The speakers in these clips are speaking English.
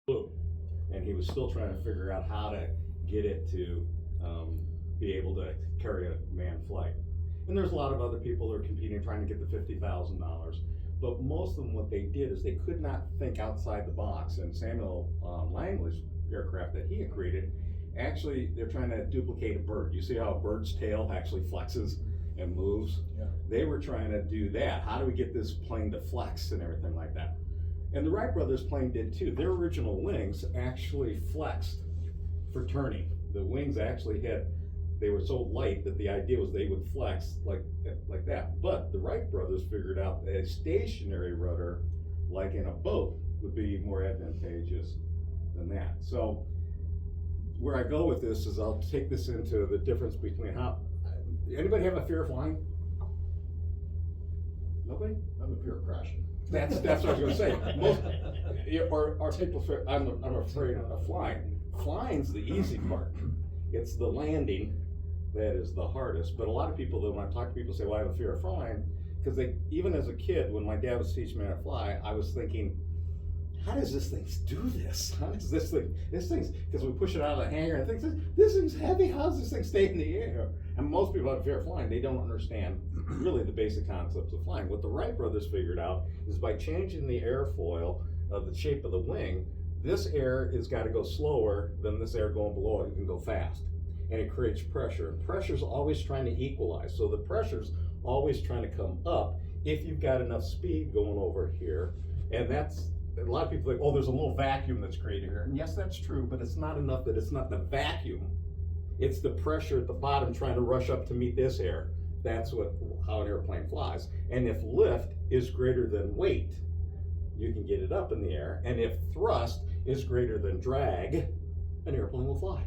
flew, and he was still trying to figure out how to get it to be able to carry a manned flight. And there's a lot of other people that are competing, trying to get the $50,000. But most of them, what they did is they could not think outside the box. And Samuel Langley's aircraft that he had created, actually, they're trying to duplicate a bird. You see how a bird's tail actually flexes and moves? Yeah. They were trying to do that. How do we get this plane to flex and everything like that? And the Wright brothers plane did too. Their original wings actually flexed for turning. The wings actually they were so light that the idea was they would flex like that. But the Wright brothers figured out that a stationary rudder, like in a boat, would be more advantageous than that. So where I go with this is I'll take this into the difference between anybody have a fear of flying? Nobody? I have a fear of crashing. That's what I was going to say. Most, or people say, I'm afraid of flying. Flying's the easy part. It's the landing that is the hardest. But a lot of people, when I talk to people, say, well, I have a fear of flying. Because even as a kid, when my dad was teaching me how to fly, I was thinking, how does this thing do this? How does this thing's, because we push it out of the hangar and things, this thing's heavy, how does this thing stay in the air? And most people have a fear of flying, they don't understand really the basic concepts of flying. What the Wright brothers figured out is by changing the airfoil of the shape of the wing, this air has got to go slower than this air going below it. It can go fast. And it creates pressure. Pressure's always trying to equalize. So the pressure's always trying to come up if you've got enough speed going over here. And that's, a lot of people think, oh, there's a little vacuum that's created here. And yes, that's true, but it's not enough that it's not the vacuum. It's the pressure at the bottom trying to rush up to meet this air. That's how an airplane flies. And if lift is greater than weight, you can get it up in the air. And if thrust is greater than drag, an airplane will fly.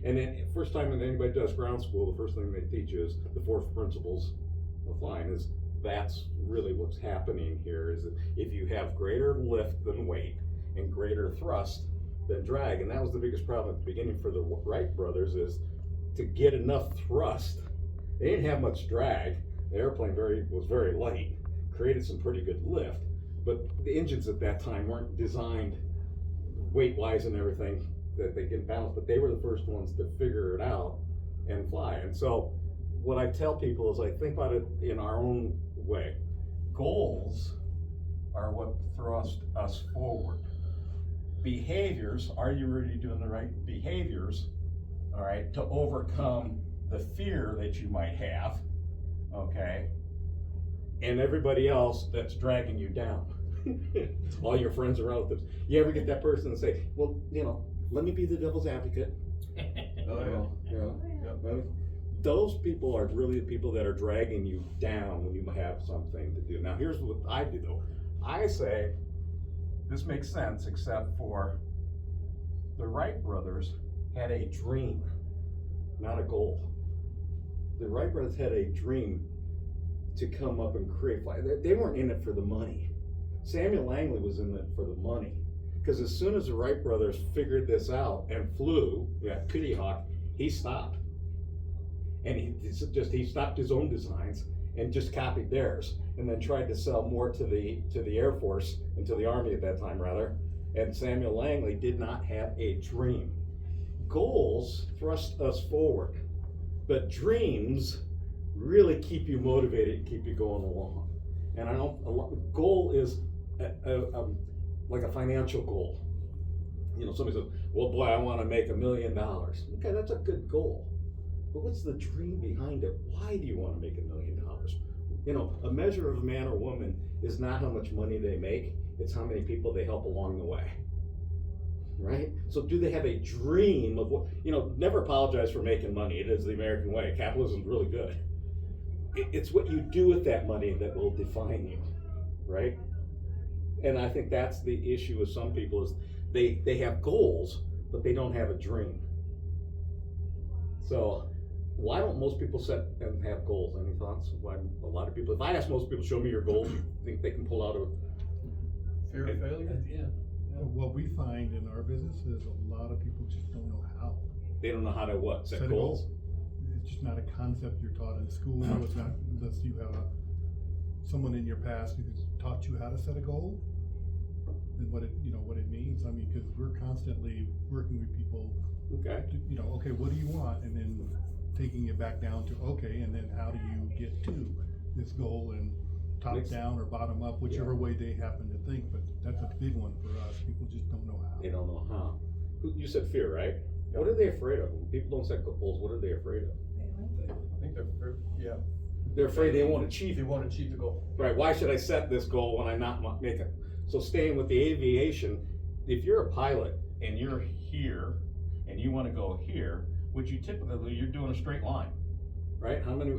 And then first time that anybody does ground school, the first thing they teach is the 4 principles of flying. Is that's really what's happening here, is that if you have greater lift than weight and greater thrust than drag, and that was the biggest problem at the beginning for the Wright brothers, is to get enough thrust. They didn't have much drag. The airplane was very light, created some pretty good lift, but the engines at that time weren't designed weight-wise and everything that they can balance, but they were the first ones to figure it out and fly. And so what I tell people is I think about it in our own way. Goals are what thrust us forward. Behaviors, are you really doing the right behaviors, all right, to overcome the fear that you might have, okay, and everybody else that's dragging you down. All your friends and relatives. You ever get that person and say, well, let me be the devil's advocate. Oh, yeah. Yep. Those people are really the people that are dragging you down when you have something to do. Now, here's what I do, though. I say, this makes sense, except for the Wright brothers had a dream, not a goal. The Wright brothers had a dream to come up and create flight. They weren't in it for the money. Samuel Langley was in it for the money. Because as soon as the Wright brothers figured this out and flew, Kitty Hawk, he stopped. And he stopped his own designs and just copied theirs, and then tried to sell more to the Air Force and to the Army at that time, rather. And Samuel Langley did not have a dream. Goals thrust us forward, but dreams really keep you motivated and keep you going along. And goal is like a financial goal. Somebody says, well, boy, I want to make $1 million. Okay, that's a good goal. But what's the dream behind it? Why do you want to make $1 million? A measure of a man or woman is not how much money they make, it's how many people they help along the way. Right? So do they have a dream of what, never apologize for making money. It is the American way. Capitalism is really good. It's what you do with that money that will define you, right? And I think that's the issue with some people, is they have goals, but they don't have a dream. So why don't most people set and have goals? Any thoughts? Why a lot of people, if I ask most people, show me your goals, you think they can pull out a Fear of failure? Yeah. What we find in our business is a lot of people just don't know how. They don't know how to what? Set goals? It's just not a concept you're taught in school. It's not unless you have someone in your past who's taught you how to set a goal and what it means. we're constantly working with people, Okay. to, okay, what do you want? And then taking it back down to, okay, and then how do you get to this goal, and top Makes- down or bottom up, whichever way they happen to think, but that's a big one for us. People just don't know how. They don't know how. You said fear, right? What are they afraid of? When people don't set goals, what are they afraid of? I think they're They're afraid they won't achieve they it. won't achieve the goal. Right, why should I set this goal when I'm not making it? So staying with the aviation, if you're a pilot and you're here and you wanna go here, which you typically, you're doing a straight line, right? How many,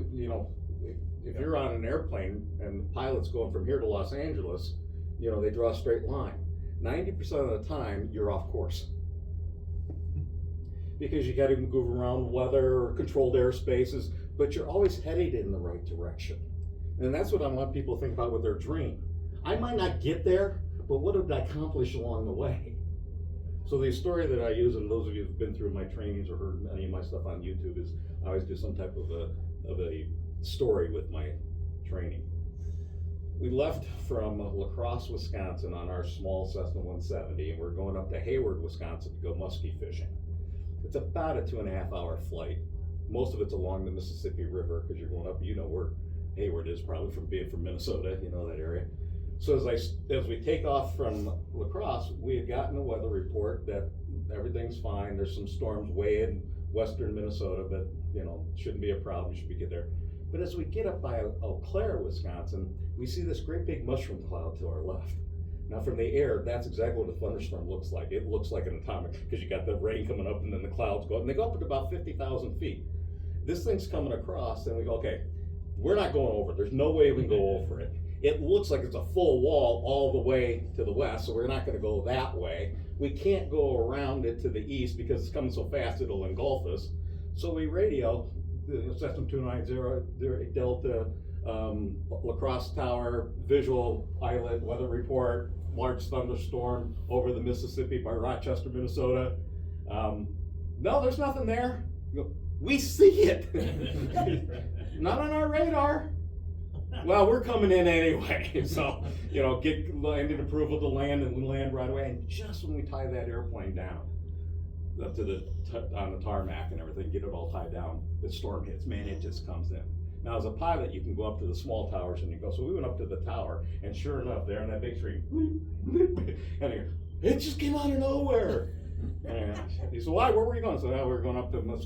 if you're on an airplane and the pilot's going from here to Los Angeles, they draw a straight line. 90% of the time, you're off course. Because you gotta move around weather or controlled airspaces, but you're always headed in the right direction. And that's what I want people to think about with their dream. I might not get there, but what did I accomplish along the way? So the story that I use, and those of you who've been through my trainings or heard any of my stuff on YouTube, is I always do some type of a story with my training. We left from La Crosse, Wisconsin on our small Cessna 170, and we're going up to Hayward, Wisconsin to go muskie fishing. It's about a 2.5 hour flight. Most of it's along the Mississippi River, because you're going up, where Hayward is, probably from being from Minnesota, that area. So as we take off from La Crosse, we had gotten a weather report that everything's fine. There's some storms way in western Minnesota, but shouldn't be a problem. You should be good there. But as we get up by Eau Claire, Wisconsin, we see this great big mushroom cloud to our left. Now from the air, that's exactly what a thunderstorm looks like. It looks like an atomic, because you got the rain coming up and then the clouds go up, and they go up at about 50,000 feet. This thing's coming across, and we go, okay, we're not going over. There's no way we can go over it. It looks like it's a full wall all the way to the west, so we're not gonna go that way. We can't go around it to the east because it's coming so fast it'll engulf us. So we radio the Cessna 290 Delta, La Crosse Tower, visual pilot, weather report, large thunderstorm over the Mississippi by Rochester, Minnesota. No, there's nothing there. We see it. Not on our radar. Well, we're coming in anyway, so, get landing approval to land, and we land right away. And just when we tie that airplane down, up to on the tarmac and everything, get it all tied down, the storm hits. Man, it just comes in. Now, as a pilot, you can go up to the small towers and you go. So we went up to the tower, and sure enough, there on that big screen, and it just came out of nowhere. And he said, "Why? Where were you going?" So we were going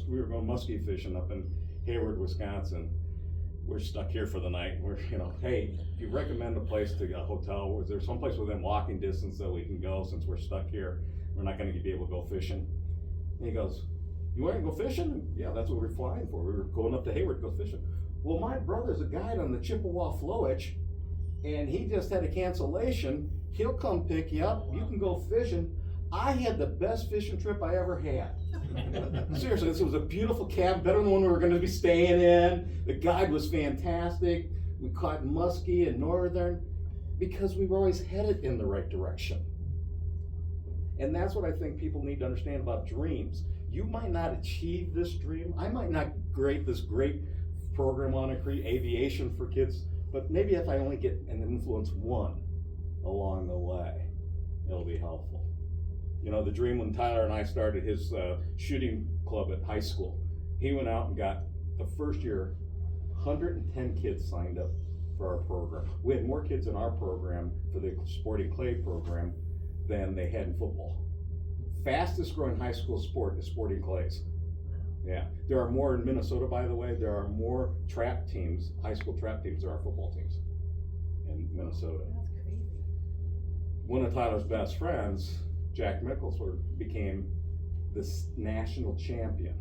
we were going muskie fishing up in Hayward, Wisconsin. We're stuck here for the night. We're, hey, do you recommend a place to a hotel? Is there someplace within walking distance that we can go since we're stuck here? We're not going to be able to go fishing. And he goes, "You want to go fishing?" Yeah, that's what we're flying for. We were going up to Hayward to go fishing. Well, my brother's a guide on the Chippewa Flowage, and he just had a cancellation. He'll come pick you up. You can go fishing. I had the best fishing trip I ever had. Seriously, this was a beautiful cabin, better than the one we were going to be staying in. The guide was fantastic. We caught muskie and northern because we were always headed in the right direction. And that's what I think people need to understand about dreams. You might not achieve this dream. I might not create this great program on aviation for kids, but maybe if I only get and influence one along the way, it'll be helpful. The dream when Tyler and I started his shooting club at high school, he went out and got the first year, 110 kids signed up for our program. We had more kids in our program for the sporting clay program than they had in football. Fastest growing high school sport is sporting clays. Yeah, there are more in Minnesota, by the way. There are more trap teams, high school trap teams, than there are football teams in Minnesota. That's crazy. One of Tyler's best friends, Jack Micklesworth, became this national champion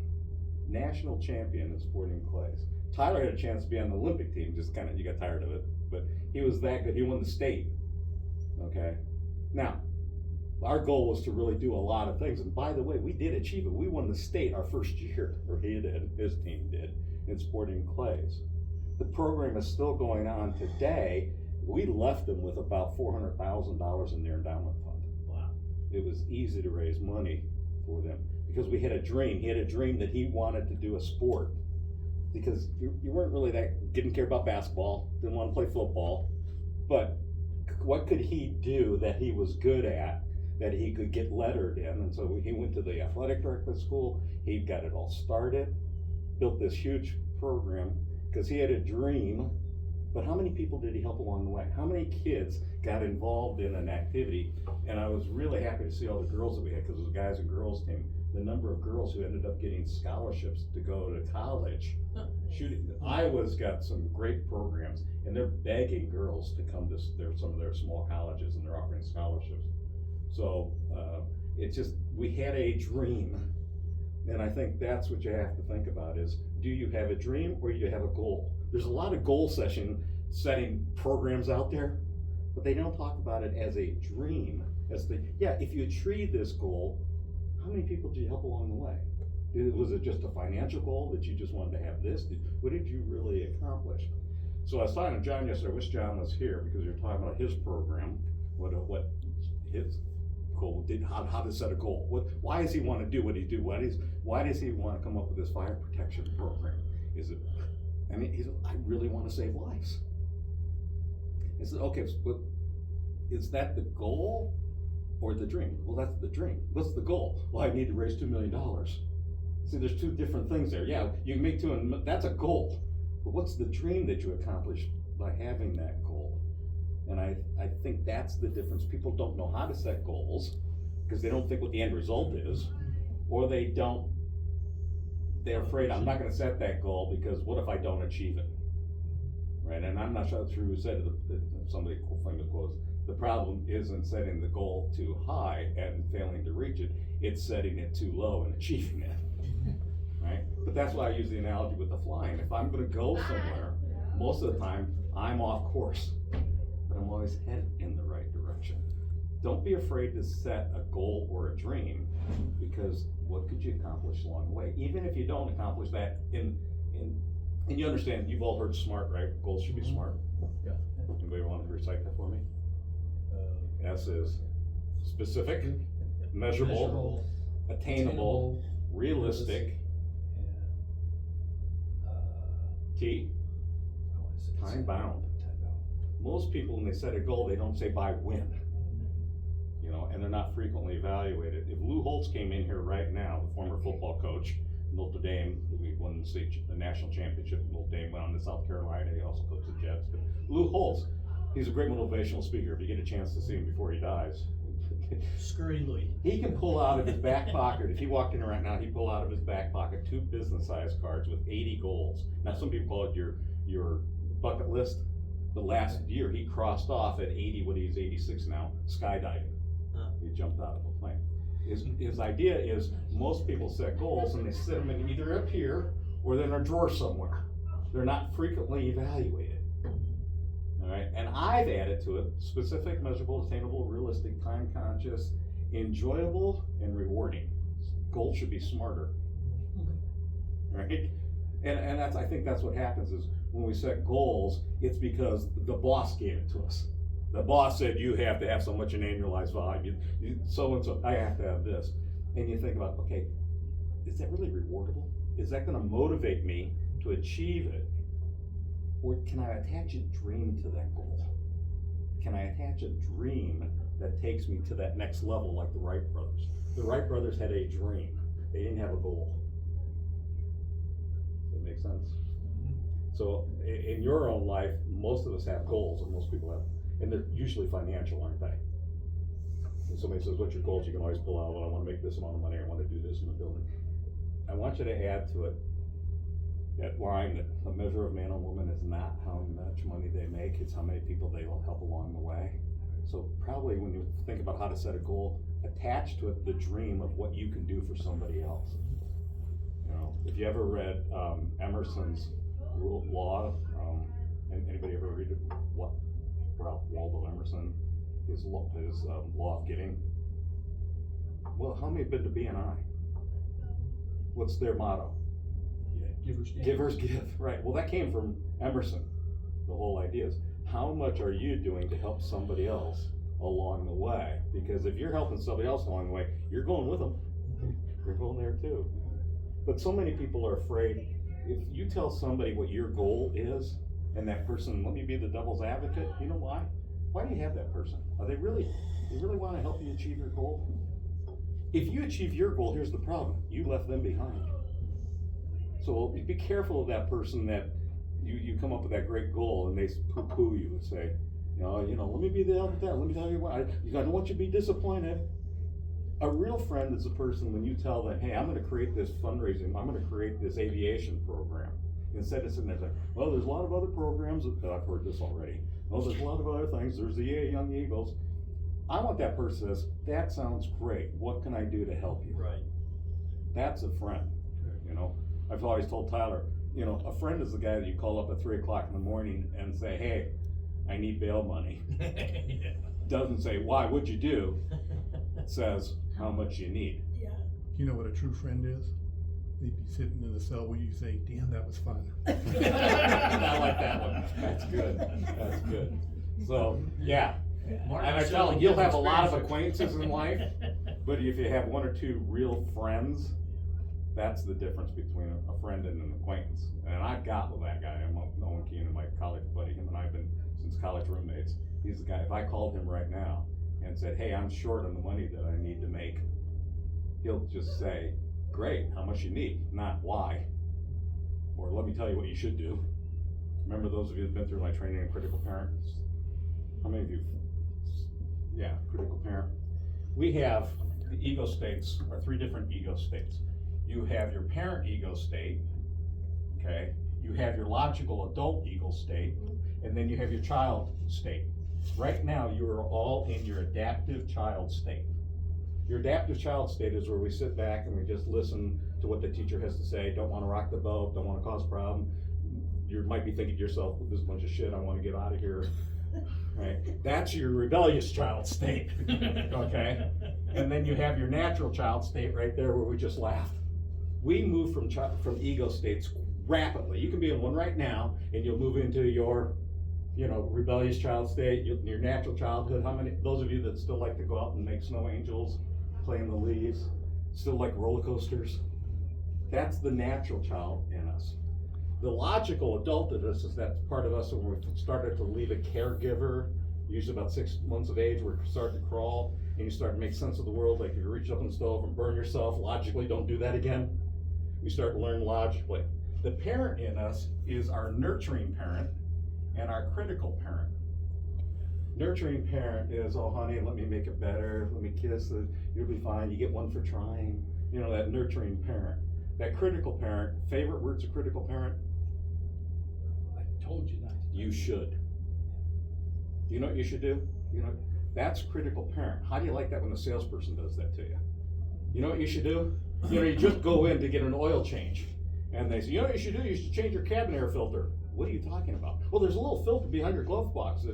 in sporting clays. Tyler had a chance to be on the Olympic team, just kind of, you got tired of it, but he was that good. He won the state. Okay, now our goal was to really do a lot of things, and by the way, we did achieve it. We won the state our first year, or he did, his team did, in sporting clays. The program is still going on today. We left them with about $400,000 in their endowment fund. Wow. It was easy to raise money for them because we had a dream. He had a dream that he wanted to do a sport, because you weren't really didn't care about basketball, didn't want to play football, but what could he do that he was good at that he could get lettered in. And so he went to the athletic director of the school, he got it all started, built this huge program, because he had a dream. But how many people did he help along the way? How many kids got involved in an activity? And I was really happy to see all the girls that we had, because it was a guys and girls team. The number of girls who ended up getting scholarships to go to college. Shooting, Iowa's got some great programs, and they're begging girls to come to some of their small colleges, and they're offering scholarships. So it's just, we had a dream, and I think that's what you have to think about is, do you have a dream or do you have a goal? There's a lot of goal setting programs out there, but they don't talk about it as a dream. If you achieve this goal, how many people did you help along the way? Was it just a financial goal that you just wanted to have this? What did you really accomplish? So I was talking to John yesterday. I wish John was here, because you're talking about his program, what his goal did, how to set a goal. Why does he want to do what he do? Why does he want to come up with this fire protection program? I really want to save lives. He said, okay, but is that the goal or the dream? Well, that's the dream. What's the goal? Well, I need to raise $2 million. See, there's two different things there. Yeah, you can make that's a goal. But what's the dream that you accomplish by having that goal? And I think that's the difference. People don't know how to set goals because they don't think what the end result is, or they're afraid, I'm not gonna set that goal because what if I don't achieve it? Right, and I'm not sure who said it, somebody famous quotes, the problem isn't setting the goal too high and failing to reach it, it's setting it too low and achieving it. Right? But that's why I use the analogy with the flying. If I'm gonna go somewhere, most of the time I'm off course, but I'm always headed in the right direction. Don't be afraid to set a goal or a dream, because what could you accomplish along the way? Even if you don't accomplish that, and you understand, you've all heard SMART, right? Goals should be SMART. Yeah. Anybody want to recite that for me? S is specific, measurable, attainable, realistic. T, time bound. Most people, when they set a goal, they don't say by when, and they're not frequently evaluated. If Lou Holtz came in here right now, the former football coach, Notre Dame, we won the national championship. Notre Dame went on to South Carolina. He also coached the Jets. But Lou Holtz, he's a great motivational speaker. If you get a chance to see him before he dies, Scurryly. he can pull out of his back pocket. If he walked in right now, he'd pull out of his back pocket 2 business-sized cards with 80 goals. Now, some people call it your bucket list. But last year, he crossed off at 80, what he's 86 now, skydiving. He jumped out of a plane. His idea is, most people set goals and they set them in either up here or they're in a drawer somewhere. They're not frequently evaluated. All right, and I've added to it specific, measurable, attainable, realistic, time conscious, enjoyable, and rewarding. Goals should be smarter. Right? And I think that's what happens is when we set goals, it's because the boss gave it to us. The boss said, you have to have so much in annualized volume, so-and-so, I have to have this. And you think about, okay, is that really rewardable? Is that gonna motivate me to achieve it? Or can I attach a dream to that goal? Can I attach a dream that takes me to that next level like the Wright brothers? The Wright brothers had a dream, they didn't have a goal. Does that make sense? So in your own life, most of us have goals, and most people have, and they're usually financial, aren't they? When somebody says, what's your goals? You can always pull out, well, I want to make this amount of money, I want to do this in the building. I want you to add to it that line that a measure of man or woman is not how much money they make, it's how many people they will help along the way. So probably when you think about how to set a goal, attach to it the dream of what you can do for somebody else. If you ever read Emerson's law, anybody ever read it? What? Ralph Waldo Emerson, his law of giving. Well, how many have been to BNI? What's their motto? Givers give, right. Well, that came from Emerson. The whole idea is, how much are you doing to help somebody else along the way? Because if you're helping somebody else along the way, you're going with them. You're going there too. But so many people are afraid, if you tell somebody what your goal is, and that person, let me be the devil's advocate, you know why? why do you have that person? They really wanna help you achieve your goal? If you achieve your goal, here's the problem, you left them behind. So be careful of that person that you come up with that great goal and they poo-poo you and say, let me be the help with that, let me tell you what, I don't want you to be disappointed. A real friend is a person when you tell them, hey, I'm gonna create this fundraising, I'm gonna create this aviation program. Instead of sitting there saying, well, there's a lot of other programs, I've heard this already. Oh, there's a lot of other things, there's the Young Eagles. I want that person that says, that sounds great, what can I do to help you? Right. That's a friend, I've always told Tyler, a friend is the guy that you call up at 3 o'clock in the morning and say, hey, I need bail money. Yeah. Doesn't say, why, what'd you do? It says, how much you need. Yeah. You know what a true friend is? They'd be sitting in the cell where you say, damn, that was fun. I like that one, that's good. So, yeah, Martin and I said tell you, he you'll has have a lot of experience. acquaintances in life, but if you have 1 or 2 real friends, that's the difference between a friend and an acquaintance. And I've got with that guy, I'm Owen Keenan, my college buddy, him and I have been since college roommates. He's the guy, if I called him right now and said, hey, I'm short on the money that I need to make, he'll just say, great, how much you need, not why. Or let me tell you what you should do. Remember those of you who've been through my training in critical parents? How many of you? Yeah, critical parent. We have the ego states, or 3 different ego states. You have your parent ego state, okay? You have your logical adult ego state, and then you have your child state. Right now, you are all in your adaptive child state. Your adaptive child state is where we sit back and we just listen to what the teacher has to say, don't wanna rock the boat, don't wanna cause a problem. You might be thinking to yourself, this bunch of shit, I wanna get out of here. Right? That's your rebellious child state, okay? And then you have your natural child state right there where we just laugh. We move from ego states rapidly. You can be in one right now and you'll move into your, rebellious child state, your natural childhood. How many, those of you that still like to go out and make snow angels, play in the leaves, still like roller coasters? That's the natural child in us. The logical adult in us is that part of us when we started to leave a caregiver, usually about 6 months of age, we're starting to crawl and you start to make sense of the world, like you reach up in the stove and burn yourself, logically don't do that again. We start to learn logically. The parent in us is our nurturing parent and our critical parent. Nurturing parent is, oh honey, let me make it better, let me kiss it, you'll be fine, you get one for trying. That nurturing parent. That critical parent, favorite words of critical parent? I told you not to. You should. You know what you should do? That's critical parent. How do you like that when a salesperson does that to you? You know what you should do? You just go in to get an oil change. And they say, you know what you should do? You should change your cabin air filter. What are you talking about? Well, there's a little filter behind your glove box.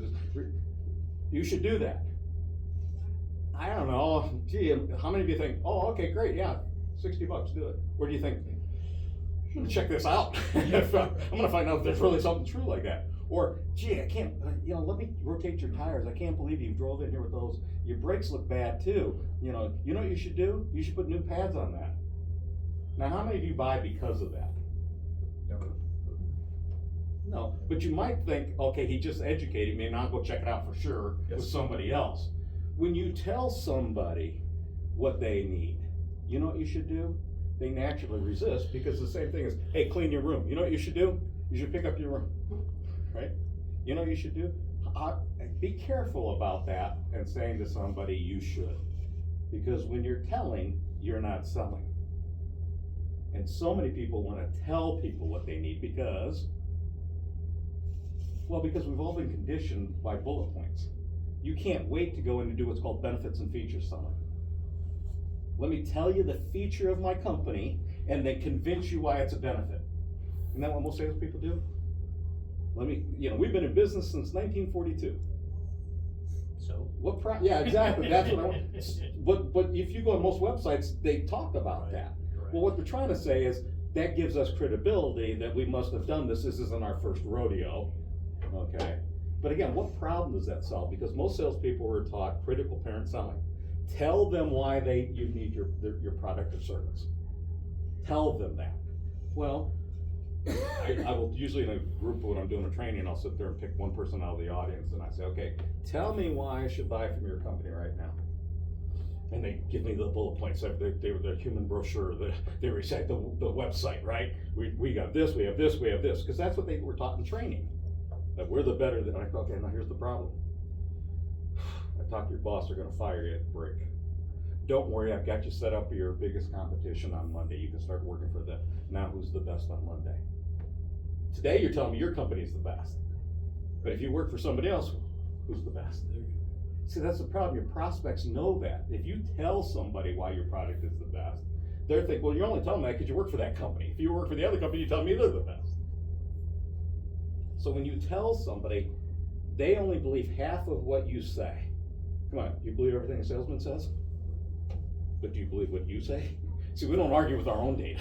You should do that. I don't know. Gee, how many of you think, oh, okay, great, yeah, $60, do it. Or do you think, I'm gonna check this out. I'm gonna find out if there's really something true like that. Or, gee, I can't, let me rotate your tires. I can't believe you drove in here with those. Your brakes look bad too. You know what you should do? You should put new pads on that. Now, how many of you buy because of that? Never. No, but you might think, okay, he just educated me and I'll go check it out for sure with somebody else. When you tell somebody what they need, you know what you should do? They naturally resist because the same thing is, hey, clean your room. You know what you should do? You should pick up your room, right? You know what you should do? Be careful about that and saying to somebody you should. Because when you're telling, you're not selling. And so many people want to tell people what they need because we've all been conditioned by bullet points. You can't wait to go in and do what's called benefits and features selling. Let me tell you the feature of my company and then convince you why it's a benefit. Isn't that what most salespeople do? We've been in business since 1942. So? Yeah, exactly, that's what I want. But if you go on most websites, they talk about that. Correct. Well, what they're trying to say is, that gives us credibility that we must have done this isn't our first rodeo, okay? But again, what problem does that solve? Because most salespeople were taught critical parent selling. Tell them why you need your product or service. Tell them that. Well, I will usually in a group when I'm doing a training, I'll sit there and pick one person out of the audience and I say, okay, tell me why I should buy from your company right now. And they give me the bullet points, the human brochure, they recite the website, right? We got this, we have this, we have this, because that's what they were taught in training. That we're the better than, okay, now here's the problem. I talked to your boss, they're gonna fire you at break. Don't worry, I've got you set up for your biggest competition on Monday. You can start working for them. Now who's the best on Monday? Today you're telling me your company's the best. But if you work for somebody else, who's the best? See, that's the problem. Your prospects know that. If you tell somebody why your product is the best, they're thinking, well, you're only telling me that because you work for that company. If you work for the other company, you tell me they're the best. So when you tell somebody, they only believe half of what you say. Come on, you believe everything a salesman says? But do you believe what you say? See, we don't argue with our own data.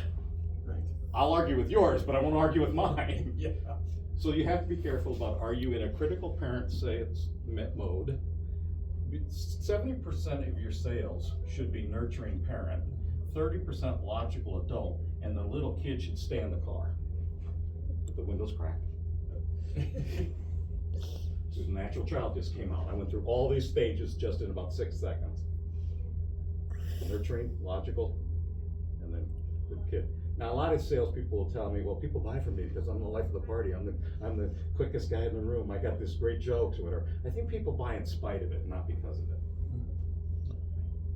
Right. I'll argue with yours, but I won't argue with mine. Yeah. So you have to be careful about, are you in a critical parent sales mode? 70% of your sales should be nurturing parent, 30% logical adult, and the little kid should stay in the car with the windows cracked. This natural child just came out. I went through all these stages just in about 6 seconds. Nurturing, logical, and then the kid. Now a lot of salespeople will tell me, well, people buy from me because I'm the life of the party. I'm the quickest guy in the room. I got this great jokes or whatever. I think people buy in spite of it, not because of it.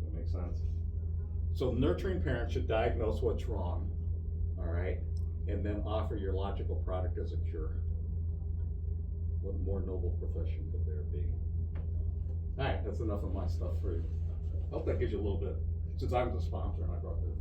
That makes sense? So nurturing parents should diagnose what's wrong, all right, and then offer your logical product as a cure. What more noble profession could there be? All right, that's enough of my stuff for you. Hope that gives you a little bit, since I'm the sponsor and I brought this.